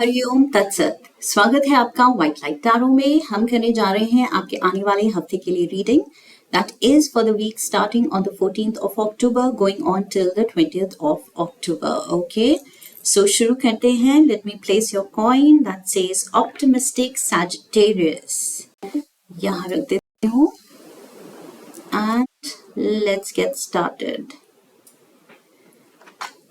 हरिओम तत्सत। स्वागत है आपका व्हाइट लाइट टैरो में। हम करने जा रहे हैं आपके आने वाले हफ्ते के लिए reading that is for the week starting on the 14th of October going on till the 20th of October। Okay, so शुरू करते हैं। Let me place your coin that says optimistic Sagittarius. यहाँ रख देती हूँ and let's get started.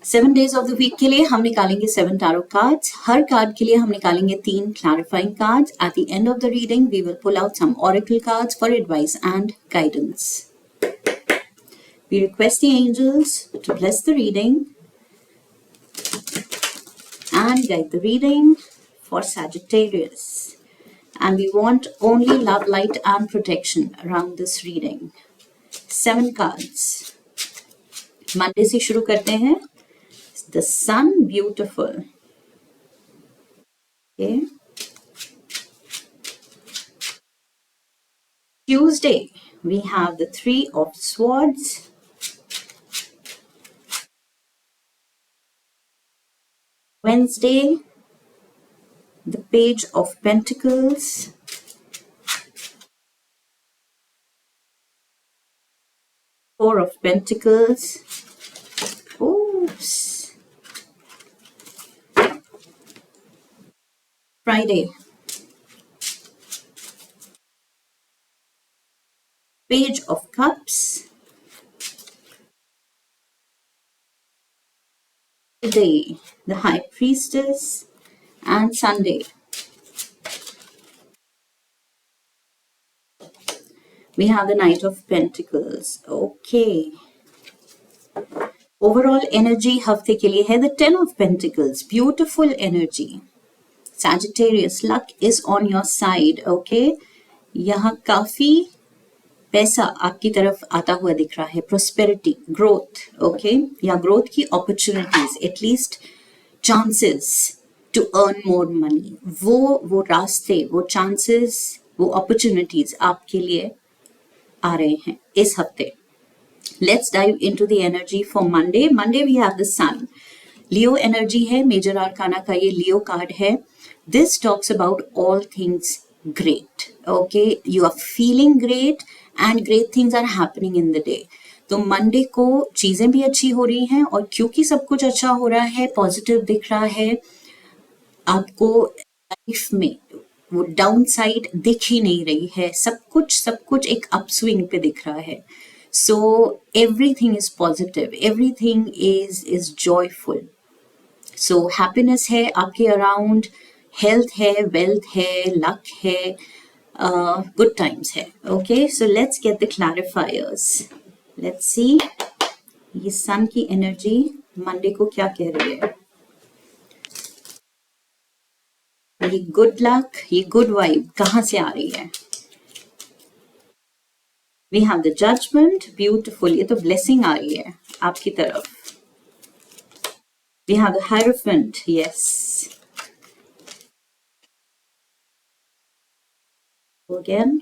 7 days of the week के लिए हम निकालेंगे 7 टैरो कार्ड्स। हर कार्ड के लिए हम निकालेंगे 3 clarifying cards. At the end of the reading we will pull out some oracle cards for advice and guidance. We request the angels to bless the reading and guide the reading for Sagittarius. And we want only love, light and protection around this reading. 7 cards. Monday से शुरू करते हैं। The sun, beautiful. Okay. Tuesday, we have the 3 of swords. Wednesday, the page of pentacles. Four of pentacles. Oops. Friday, page of cups. Today, the high priestess. And Sunday, we have the knight of pentacles. Okay. Overall energy हफ्ते के लिए है the 10 of pentacles. Beautiful energy. Sagittarius, luck is on your side. Okay. यहाँ काफी पैसा आपकी तरफ आता हुआ दिख रहा है। Prosperity, growth. Okay. या growth की opportunities, at least chances to earn more money. वो रास्ते, वो chances, वो opportunities आपके लिए आ रहे हैं इस हफ्ते। Let's dive into the energy for Monday. Monday we have the sun. Leo energy है, मेजर आर्काना का ये लियो कार्ड है। This talks about all things great. Okay, you are feeling great and great things are happening in the day. तो Monday को चीजें भी अच्छी हो रही हैं और क्योंकि सब कुछ अच्छा हो रहा है, पॉजिटिव दिख रहा है, आपको लाइफ में वो डाउन साइड दिख ही नहीं रही है। सब कुछ एक अपस्विंग पे दिख रहा है। So everything is positive, everything is joyful. So happiness है आपके अराउंड, हेल्थ है, वेल्थ है, लक है, good times है। Okay, so let's get the clarifiers. Let's see ये सन की एनर्जी मंडे को क्या कह रही है। ये गुड लक, ये गुड वाइब कहाँ से आ रही है। We have the judgment, beautiful, ये तो blessing आ रही है आपकी तरफ। We have the Hierophant, yes. Again.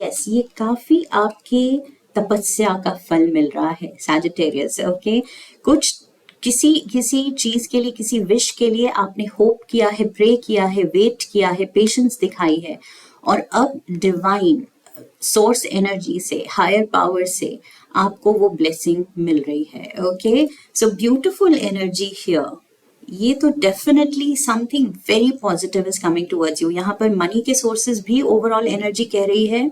Yes, ये काफी आपके तपस्या का फल मिल रहा है Sagittarius, okay? कुछ किसी चीज के लिए, किसी विश के लिए आपने होप किया है, प्रे किया है, वेट किया है, पेशेंस दिखाई है और अब डिवाइन सोर्स एनर्जी से, हायर पावर से आपको वो ब्लेसिंग मिल रही है। Okay, so beautiful energy here. ये तो definitely something very positive is coming towards you. यहाँ पर मनी के सोर्सेज भी ओवरऑल एनर्जी कह रही है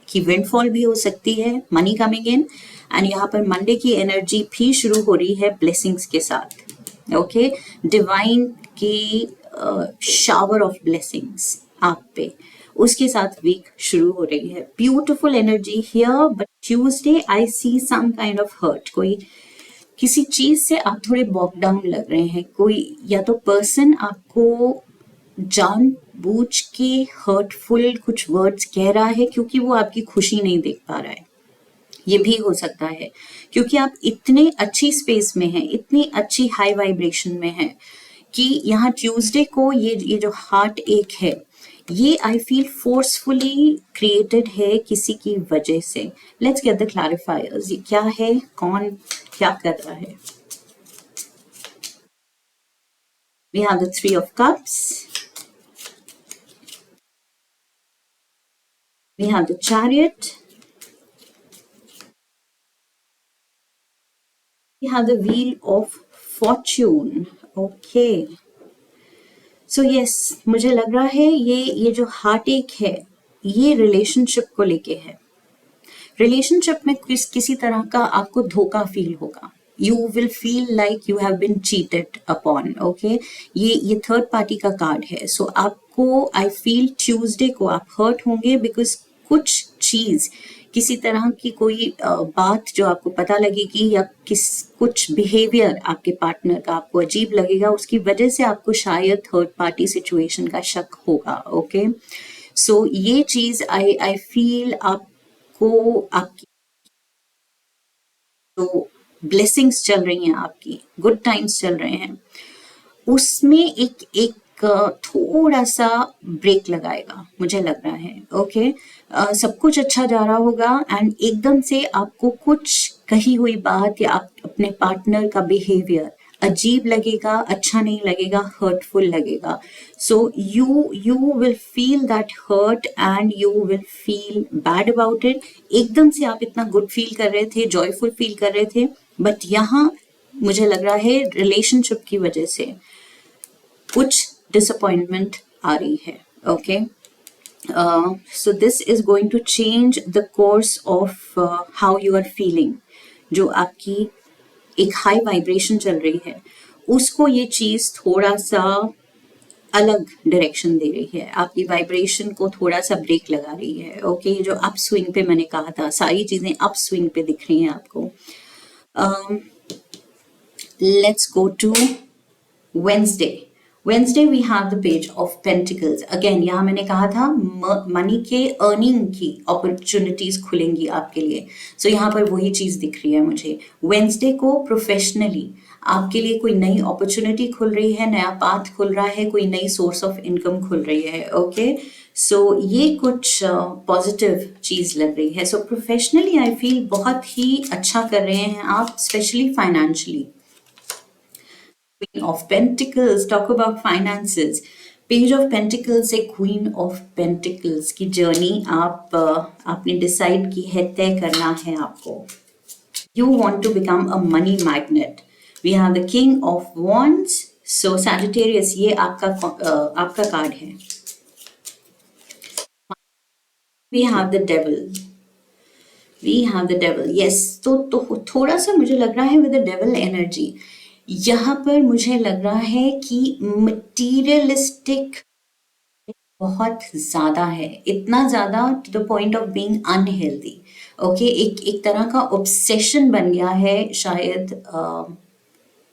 कि विंडफॉल भी हो सकती है, मनी कमिंग इन। एंड यहाँ पर मंडे की एनर्जी भी शुरू हो रही है ब्लेसिंग्स के साथ। ओके, डिवाइन की शावर ऑफ ब्लेसिंग्स आप पे, उसके साथ वीक शुरू हो रही है। Beautiful energy here, but Tuesday I see some kind of hurt. कोई किसी चीज से आप थोड़े बॉक डाउन लग रहे हैं। कोई या तो पर्सन आपको जानबूझ के हर्टफुल कुछ वर्ड्स कह रहा है क्योंकि वो आपकी खुशी नहीं देख पा रहा है। ये भी हो सकता है क्योंकि आप इतने अच्छी स्पेस में हैं, इतनी अच्छी हाई वाइब्रेशन में हैं कि यहाँ ट्यूसडे को ये जो हार्ट एक है, ये आई फील फोर्सफुली क्रिएटेड है किसी की वजह से. Let's get the clarifiers. ये क्या है, कौन क्या कर रहा है? We have the Three of Cups. We have the Chariot. We have the Wheel of Fortune. Okay. So yes, मुझे लग रहा है ये जो हार्ट एक है ये रिलेशनशिप को लेके है. रिलेशनशिप में किसी तरह का आपको धोखा फील होगा. You will feel like you have been cheated upon. Okay, ये थर्ड पार्टी का कार्ड है. सो आपको आई फील ट्यूसडे को आप हर्ट होंगे बिकॉज कुछ चीज किसी तरह की कोई बात जो आपको पता लगेगी या कुछ बिहेवियर आपके पार्टनर का आपको अजीब लगेगा, उसकी वजह से आपको शायद थर्ड पार्टी सिचुएशन का शक होगा. ओके, सो ये चीज आई फील आपको आपकी जो ब्लेसिंग्स चल रही हैं, आपकी गुड टाइम्स चल रहे हैं, उसमें एक थोड़ा सा ब्रेक लगाएगा मुझे लग रहा है. ओके, सब कुछ अच्छा जा रहा होगा एंड एकदम से आपको कुछ कही हुई बात या आप अपने पार्टनर का बिहेवियर अजीब लगेगा, अच्छा नहीं लगेगा, हर्टफुल लगेगा. So you will feel that hurt and you will feel bad about it. एकदम से आप इतना गुड फील कर रहे थे, जॉयफुल फील कर रहे थे, बट यहाँ मुझे लग रहा है रिलेशनशिप की वजह से कुछ डिसअपॉइंटमेंट आ रही है. Okay, so this is going to change the course of how you are feeling. जो आपकी एक हाई वाइब्रेशन चल रही है उसको ये चीज थोड़ा सा अलग डायरेक्शन दे रही है, आपकी वाइब्रेशन को थोड़ा सा ब्रेक लगा रही है. ओके, जो अप स्विंग पे मैंने कहा था, सारी चीजें अप स्विंग पे दिख रही हैं आपको. Let's go to Wednesday. Wednesday we have the page of pentacles. Again यहाँ मैंने कहा था मनी के अर्निंग की अपॉर्चुनिटीज खुलेंगी आपके लिए. सो यहाँ पर वही चीज दिख रही है मुझे. वेंसडे को प्रोफेशनली आपके लिए कोई नई अपॉर्चुनिटी खुल रही है, नया पाथ खुल रहा है, कोई नई सोर्स ऑफ इनकम खुल रही है. ओके, सो ये कुछ पॉजिटिव चीज लग रही है. सो प्रोफेशनली आई फील बहुत ही अच्छा कर रहे हैं आप, specially financially. Queen of Pentacles, talk about finances. Page of Pentacles से Queen of Pentacles की जर्नी आपने डिसाइड की है, तय करना है आपको. You want to become a money magnet. We have the King of Wands. So Sagittarius, ये आपका कार्ड है. We have the Devil. We have the Devil. Yes, तो थोड़ा सा मुझे लग रहा है with the Devil energy. यहाँ पर मुझे लग रहा है कि मटीरियलिस्टिक बहुत ज्यादा है, इतना ज्यादा to the point of being unhealthy. Okay, एक तरह का ऑब्सेशन बन गया है शायद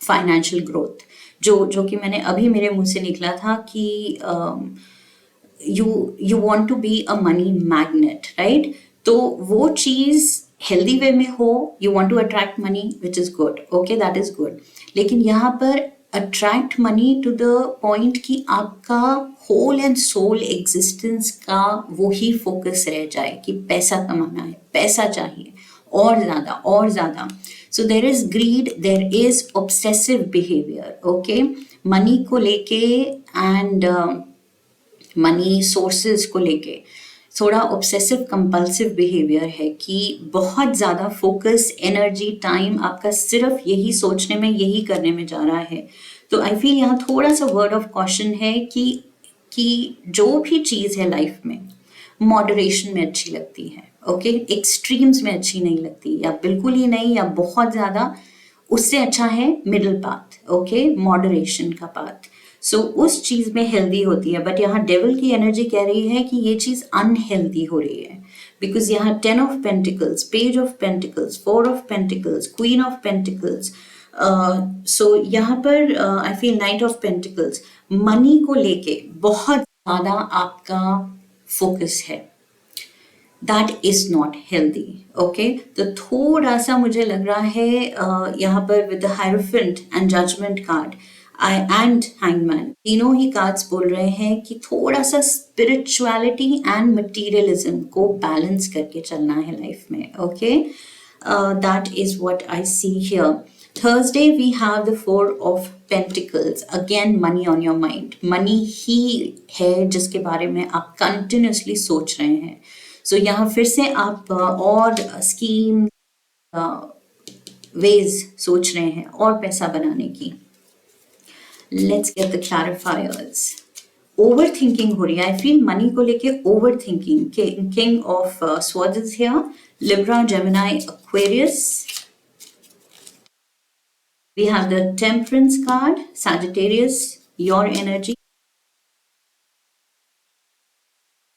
फाइनेंशियल ग्रोथ, जो कि मैंने अभी मेरे मुंह से निकला था कि you want to be a money magnet, right? तो वो चीज हेल्दी वे में हो, you want to attract money which is good. Okay, that is good. लेकिन यहाँ पर attract money to the point कि आपका होल एंड सोल एग्जिस्टेंस का वो ही फोकस रह जाए कि पैसा कमाना है, पैसा चाहिए और ज्यादा और ज्यादा. So there is greed, there is obsessive behaviour. Okay, money को लेके एंड मनी सोर्सेज को लेके थोड़ा ऑब्सेसिव कंपल्सिव बिहेवियर है कि बहुत ज़्यादा फोकस, एनर्जी, टाइम आपका सिर्फ यही सोचने में, यही करने में जा रहा है. तो आई फील यहाँ थोड़ा सा वर्ड ऑफ कॉशन है कि जो भी चीज़ है लाइफ में मॉडरेशन में अच्छी लगती है. ओके, एक्सट्रीम्स में अच्छी नहीं लगती, या बिल्कुल ही नहीं या बहुत ज़्यादा. उससे अच्छा है मिडिल पाथ. ओके, मॉडरेशन का पाथ. सो उस चीज में हेल्दी होती है. बट यहाँ डेविल की एनर्जी कह रही है कि ये चीज अनहेल्दी हो रही है, बिकॉज यहाँ 10 of pentacles, page of pentacles, 4 of pentacles, queen of pentacles. So यहाँ पर I feel knight of pentacles, money को लेके बहुत ज्यादा आपका फोकस है. That is not healthy. Okay, तो थोड़ा सा मुझे लग रहा है यहाँ पर with the hierophant and judgement card I and hangman, तीनों ही कार्ड्स बोल रहे हैं कि थोड़ा सा स्पिरिचुअलिटी एंड मटीरियलिज्म को बैलेंस करके चलना है लाइफ में. Okay, that is what I see here. Thursday we have the four of pentacles. Again money on your mind. Money ही है जिसके बारे में आप continuously सोच रहे हैं. So यहाँ फिर से आप और स्कीम वेज सोच रहे हैं और पैसा बनाने की. Let's get the clarifiers. Over thinking हो रही है. आई फील मनी को लेके over thinking. King of swords is here. Libra, Gemini, Aquarius. We have the Temperance card, Sagittarius, your energy.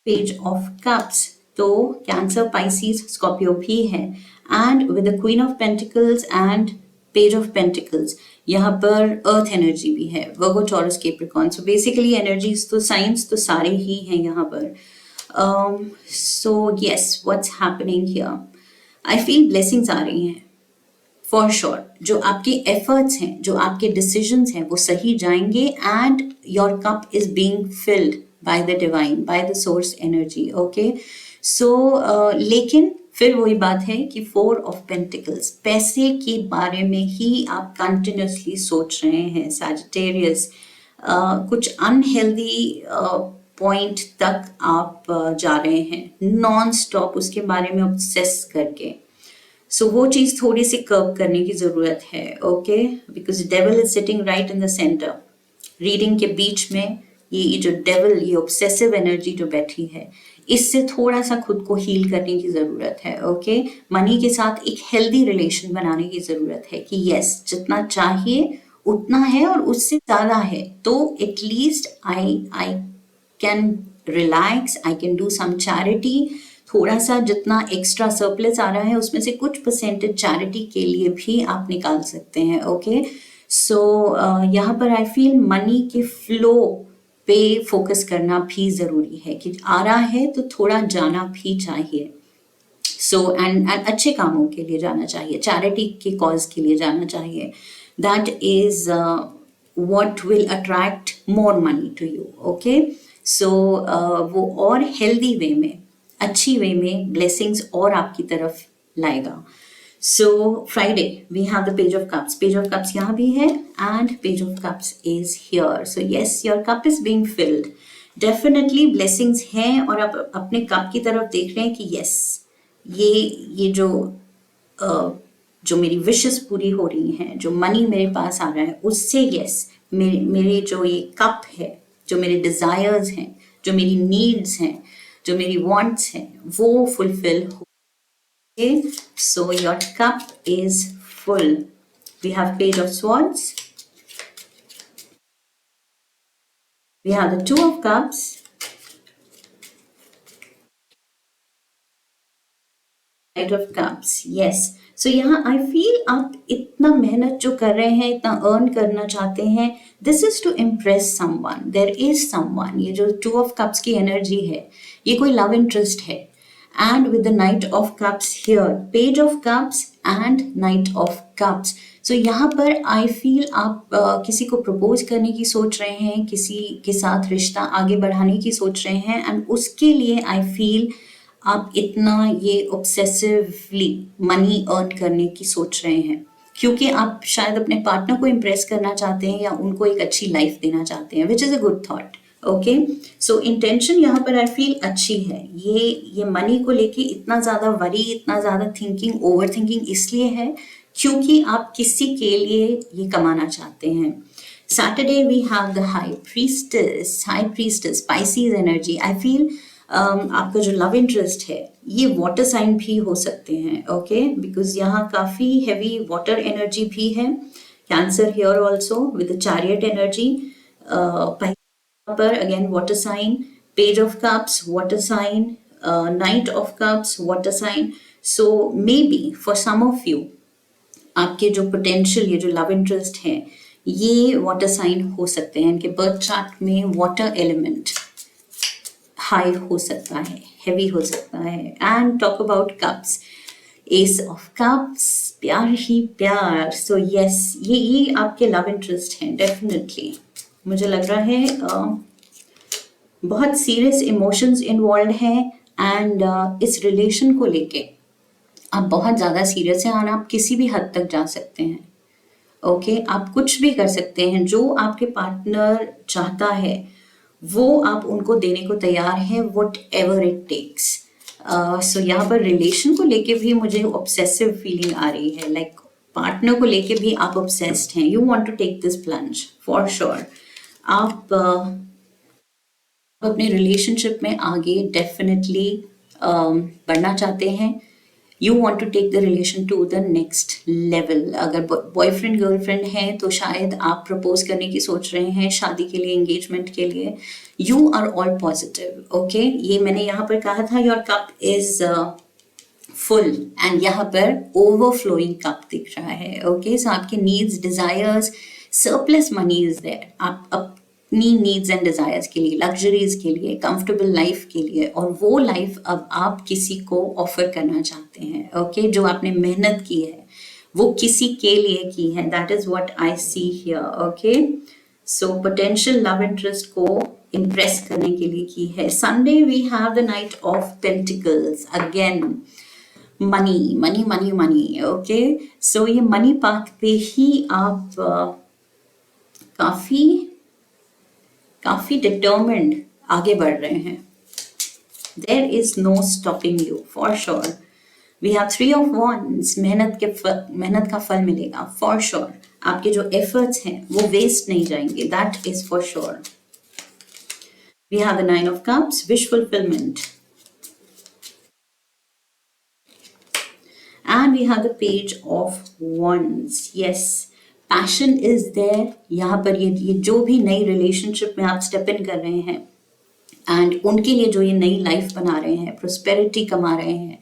Page of Cups, तो Cancer, Pisces, Scorpio भी है. And with the Queen of Pentacles and Page of Pentacles, यहाँ पर Earth energy भी है. Virgo, Taurus, Capricorn. So basically energies तो signs तो सारे ही हैं यहाँ पर. So yes, what's happening here? I feel blessings आ रही हैं. फॉर श्योर जो आपके एफर्ट्स हैं, जो आपके डिसीजंस हैं, वो सही जाएंगे. And your cup is being filled by the divine, by the source energy. Okay, so लेकिन फिर वही बात है कि फोर ऑफ पेंटिकल्स, पैसे के बारे में ही आप कंटिन्यूसली सोच रहे हैं. सैजिटेरियस, कुछ अनहेल्दी पॉइंट तक आप जा रहे हैं नॉन स्टॉप उसके बारे में ऑब्सेस करके. सो वो चीज थोड़ी सी कर्व करने की जरूरत है. Okay, because devil is sitting right in the centre. Reading के बीच में ये जो डेविल, ये ऑब्सेसिव एनर्जी जो बैठी है, इससे थोड़ा सा खुद को हील करने की जरूरत है. ओके, मनी के साथ एक हेल्दी रिलेशन बनाने की जरूरत है कि यस, जितना चाहिए उतना है और उससे ज्यादा है तो at least I can relax, I can do some charity. थोड़ा सा जितना एक्स्ट्रा सरप्लस आ रहा है उसमें से कुछ परसेंटेज चैरिटी के लिए भी आप निकाल सकते हैं. ओके, सो यहाँ पर आई फील मनी के फ्लो पे फोकस करना भी जरूरी है कि आ रहा है तो थोड़ा जाना भी चाहिए. सो एंड अच्छे कामों के लिए जाना चाहिए, चैरिटी के कॉज के लिए जाना चाहिए. That is what will attract more money to you. Okay, so वो और हेल्दी वे में, अच्छी वे में ब्लेसिंग्स और आपकी तरफ लाएगा. So Friday we have the page of cups. Page of cups यहाँ भी है and page of cups is here. So yes, your cup is being filled. Definitely blessings हैं और आप अपने कप की तरफ देख रहे हैं कि यस, ये जो मेरी विशेस पूरी हो रही हैं, जो मनी मेरे पास आ रहा है उससे यस, मेरे जो ये कप है, जो मेरे डिजायर्स हैं, जो मेरी नीड्स हैं, जो मेरी वांट्स हैं, वो फुलफिल हो. So your cup is full. We have Page of Swords. We have the Two of Cups. Knight of Cups. Yes. So यहाँ I feel आप इतना मेहनत जो कर रहे हैं, इतना अर्न करना चाहते हैं, this is to impress someone. There is someone. ये जो Two of Cups की एनर्जी है, ये कोई लव इंटरेस्ट है. And with the Knight of Cups here, Page of Cups and Knight of Cups. So यहाँ पर I feel आप किसी को प्रपोज करने की सोच रहे हैं, किसी के साथ रिश्ता आगे बढ़ाने की सोच रहे हैं, and उसके लिए I feel आप इतना ये ऑब्सेसिवली मनी अर्न करने की सोच रहे हैं क्योंकि आप शायद अपने पार्टनर को इम्प्रेस करना चाहते हैं या उनको एक अच्छी लाइफ देना चाहते हैं, which is a good thought. Okay, so intention यहाँ पर आई फील अच्छी है. ये मनी को लेके इतना ज़्यादा वरी, इतना ज़्यादा थिंकिंग, ओवर थिंकिंग इसलिए है क्योंकि आप किसी के लिए ये कमाना चाहते हैं. Saturday we have the High Priestess, Pisces energy. I feel आपका जो लव इंटरेस्ट है ये वाटर साइन भी हो सकते हैं. ओके, बिकॉज यहाँ काफ़ी हैवी वाटर एनर्जी भी है. Cancer here also with the chariot energy. पर again water sign. Page of cups water sign. Knight of cups water sign. So maybe for some of you आपके जो potential, ये जो love interest है, ये water sign हो सकते हैं. इनके बर्थ चार्ट में वाटर एलिमेंट हाई हो सकता है, हेवी हो सकता है. And talk about cups, S of cups, प्यार ही प्यार। सो यस, ये आपके लव इंटरेस्ट हैं डेफिनेटली। मुझे लग रहा है बहुत सीरियस इमोशंस इन्वॉल्व हैं एंड इस रिलेशन को लेके आप बहुत ज़्यादा सीरियस हैं और आप किसी भी हद तक जा सकते हैं। ओके आप कुछ भी कर सकते हैं, जो आपके पार्टनर चाहता है वो आप उनको देने को तैयार हैं, वट एवर इट टेक्स। सो यहाँ पर रिलेशन को लेके भी मुझे ऑब्सेसिव फीलिंग आ रही है, लाइक पार्टनर को लेके भी आप ऑब्सेस्ड हैं, you want to take this plunge for sure. आप अपने रिलेशनशिप में आगे डेफिनेटली बढ़ना चाहते हैं, you want to take the relation to the next level. अगर बॉयफ्रेंड गर्लफ्रेंड है तो शायद आप प्रपोज करने की सोच रहे हैं, शादी के लिए, एंगेजमेंट के लिए। You are all positive. Okay ये मैंने यहाँ पर कहा था your cup is full and यहाँ पर ओवरफ्लोइंग कप दिख रहा है। ओके सो आपके needs, desires, surplus money is there. आप अपनी नीड्स एंड डिजायर्स के लिए, लग्जरीज के लिए, कंफर्टेबल लाइफ के लिए, और वो लाइफ अब आप किसी को ऑफर करना चाहते हैं। ओके जो आपने मेहनत की है वो किसी के लिए की है, that is what I see here. Okay so potential love interest को इम्प्रेस करने के लिए की है। Sunday we have the knight of pentacles, again money money money money. Okay so ये मनी पाथ पे ही आप काफी डिटर्मिन्ड आगे बढ़ रहे हैं। There is no stopping you for sure. We have 3 of Wands, मेहनत का फल मिलेगा फॉर श्योर। आपके जो एफर्ट्स हैं वो वेस्ट नहीं जाएंगे, that is for sure. We have the 9 of Cups, wish fulfilment, and we have the Page of Wands. Yes, passion is there. यहाँ पर ये जो भी नई रिलेशनशिप में आप स्टेप इन कर रहे हैं एंड उनके लिए जो ये नई लाइफ बना रहे हैं, प्रोस्पेरिटी कमा रहे हैं,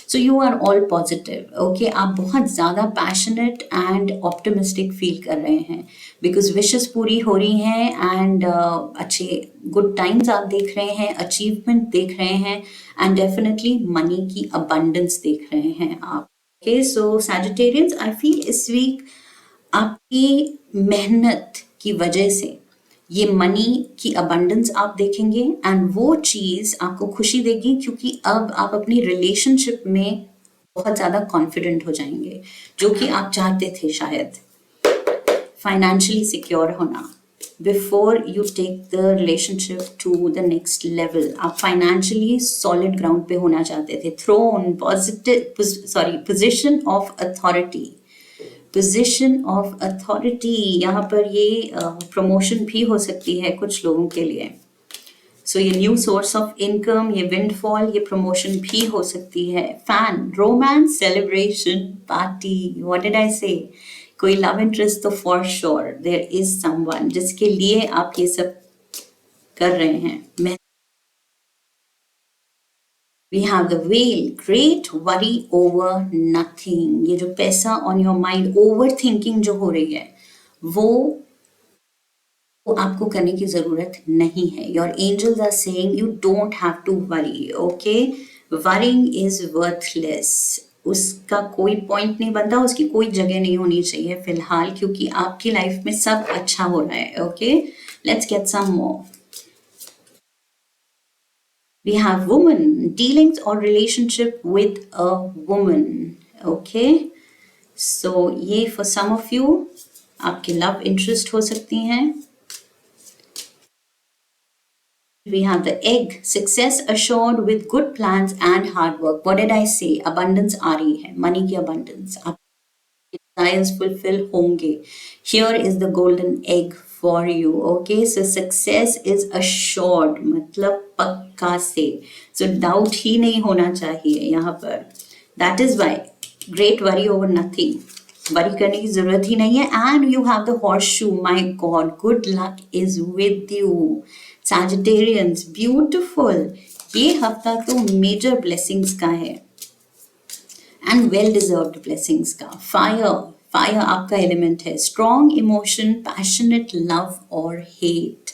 so you are all positive. Okay आप बहुत ज़्यादा पैशनेट एंड ऑप्टिमिस्टिक फील कर रहे हैं बिकॉज विशेस पूरी हो रही हैं एंड अच्छे गुड टाइम्स आप देख रहे हैं, अचीवमेंट देख रहे हैं एंड डेफिनेटली मनी की अबंडेंस देख रहे हैं आप। Okay so Sagittarians, I feel इस वीक आपकी मेहनत की वजह से ये मनी की अबंडेंस आप देखेंगे एंड वो चीज़ आपको खुशी देगी क्योंकि अब आप अपनी रिलेशनशिप में बहुत ज़्यादा कॉन्फिडेंट हो जाएंगे, जो कि आप चाहते थे शायद। फाइनेंशियली सिक्योर होना before you take the relationship to the next level, आप फाइनेंशियली सॉलिड ग्राउंड पे होना चाहते थे। Throne, position of authority, position of authority, यहाँ पर ये प्रमोशन भी हो सकती है कुछ लोगों के लिए। सो ये न्यू सोर्स ऑफ इनकम, ये विंडफॉल, ये प्रमोशन भी हो सकती है। Fun, romance, celebration, party, what did I say, कोई लव इंटरेस्ट तो for sure there is someone जिसके लिए आप ये सब कर रहे हैं। We have the whale, great worry over nothing. ये जो पैसा on your mind, overthinking जो हो रही है वो आपको करने की जरूरत नहीं है। Your angels are saying you don't have to worry. Okay, worrying is worthless. उसका कोई पॉइंट नहीं बनता, उसकी कोई जगह नहीं होनी चाहिए फिलहाल, क्योंकि आपकी लाइफ में सब अच्छा हो रहा है। Okay, let's get some more. We have woman, dealings or relationship with a woman. Okay, so ये for some of you आपके love interest हो सकती हैं। We have the egg, success assured with good plans and hard work. What did I say? Abundance आ रही है, money की abundance, आपके desires fulfill होंगे। Here is the golden egg for you. Okay, so success is assured, मतलब पक्का से, so doubt ही नहीं होना चाहिए यहाँ पर। That is why great worry over nothing, worry करने की जरूरत ही नहीं है। And you have the horseshoe, my God, good luck is with you. Sagittarians, beautiful, ये हफ्ता तो major blessings का है and well deserved blessings का। फायर आपका एलिमेंट है। स्ट्रॉन्ग इमोशन, पैशनेट लव और हेट।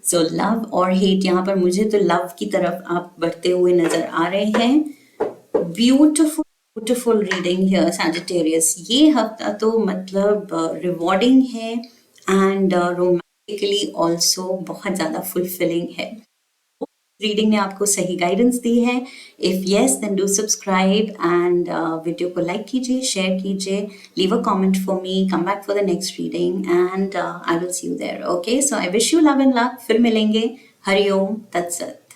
सो लव और हेट, यहाँ पर मुझे तो लव की तरफ आप बढ़ते हुए नजर आ रहे हैं। Beautiful beautiful reading here Sagittarius. ये हफ्ता तो मतलब रिवॉर्डिंग है एंड रोमांटिकली ऑल्सो बहुत ज़्यादा फुलफिलिंग है। रीडिंग ने आपको सही गाइडेंस दी है। If yes then do subscribe and video को लाइक कीजिए, शेयर कीजिए, leave a comment for me, come back for the next reading and I will see you there. Okay, so I wish you love and luck. फिर मिलेंगे। हरिओम तत्सत।